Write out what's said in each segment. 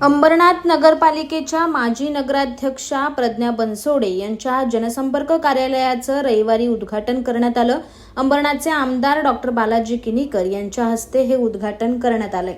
अंबरनाथ नगरपालिकेच्या माजी नगराध्यक्षा प्रज्ञा बनसोडे यांच्या जनसंपर्क कार्यालयाचं रविवारी उद्घाटन करण्यात आलं। अंबरनाथचे आमदार डॉक्टर बालाजी किनीकर यांच्या हस्ते हे उद्घाटन करण्यात आले।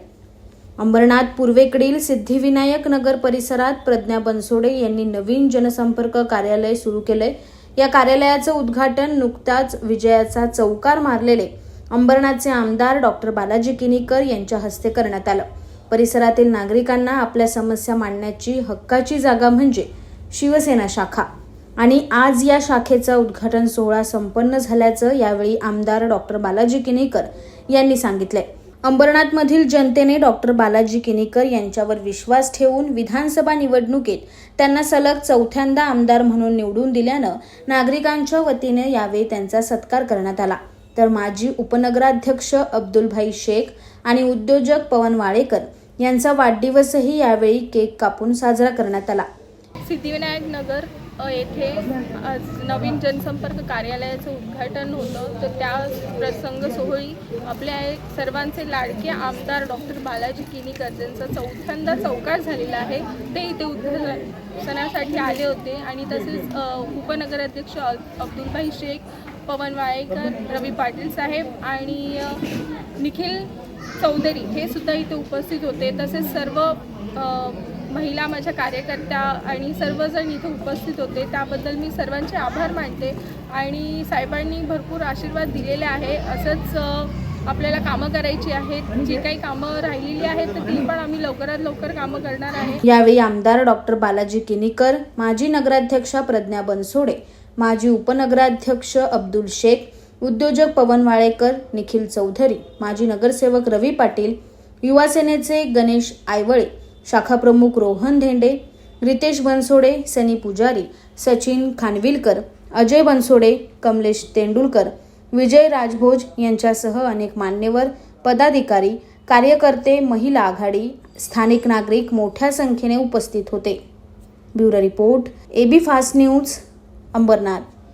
अंबरनाथ पूर्वेकडील सिद्धिविनायक नगर परिसरात प्रज्ञा बनसोडे यांनी नवीन जनसंपर्क कार्यालय सुरू केले। या कार्यालयाचं उद्घाटन नुकताच विजयाचा चौकार मारलेले अंबरनाथचे आमदार डॉक्टर बालाजी किनीकर यांच्या हस्ते करण्यात आलं। परिसरातील नागरिकांना आपल्या समस्या मांडण्याची हक्काची जागा म्हणजे शिवसेना शाखा आणि आज या शाखेचा उद्घाटन सोहळा संपन्न झाल्याचं यावेळी आमदार डॉक्टर बालाजी किनीकर यांनी सांगितले। अंबरनाथमधील जनतेने डॉक्टर बालाजी किनीकर यांच्यावर विश्वास ठेवून विधानसभा निवडणुकीत त्यांना सलग चौथ्यांदा आमदार म्हणून निवडून दिल्यानं नागरिकांच्या वतीने यावेळी त्यांचा सत्कार करण्यात आला। तर माजी उपनगराध्यक्ष अब्दुलभाई शेख आणि उद्योजक पवन वाळेकर यांचा वाढदिवसही यावेळी केक कापून साजरा करण्यात आला। सिद्धिविनायक नगर येथे आज नवीन जनसंपर्क कार्यालयाचं उद्घाटन होतं, तर त्या प्रसंग सोहळी आपल्या सर्वांचे लाडके आमदार डॉक्टर बालाजी किनीकर यांचा चौथ्यांदा चौकार झालेला आहे। ते इथे उद्घाटनासाठी आले होते आणि तसेच उपनगराध्यक्ष अब्दुलभाई शेख, पवन वाळेकर, रवी पाटील साहेब आणि निखिल चौधरी हे सुद्धा इथे उपस्थित होते। तसेच सर्व महिला माझ्या कार्यकर्त्या आणि सर्वजण इथे उपस्थित होते, त्याबद्दल मी सर्वांचे आभार मानते। आणि साहेबांनी भरपूर आशीर्वाद दिलेले आहे। असंच आपल्याला कामं करायची आहेत, जी काही कामं राहिलेली आहेत तर ती पण आम्ही लवकरात लवकर कामं करणार आहे। यावेळी आमदार डॉक्टर बालाजी किनीकर, माजी नगराध्यक्षा प्रज्ञा बनसोडे, माजी उपनगराध्यक्ष अब्दुल शेख, उद्योजक पवन वाळेकर, निखिल चौधरी, माजी नगरसेवक रवी पाटील, युवा सेनेचे गणेश आयवळे, शाखा प्रमुख रोहन धेंडे, रितेश बनसोडे, सनी पुजारी, सचिन खानविलकर, अजय बनसोडे, कमलेश तेंडुलकर, विजय राजभोज यांच्यासह अनेक मान्यवर, पदाधिकारी, कार्यकर्ते, महिला आघाडी, स्थानिक नागरिक मोठ्या संख्येने उपस्थित होते। Bureau report, AB fast news, Ambernath.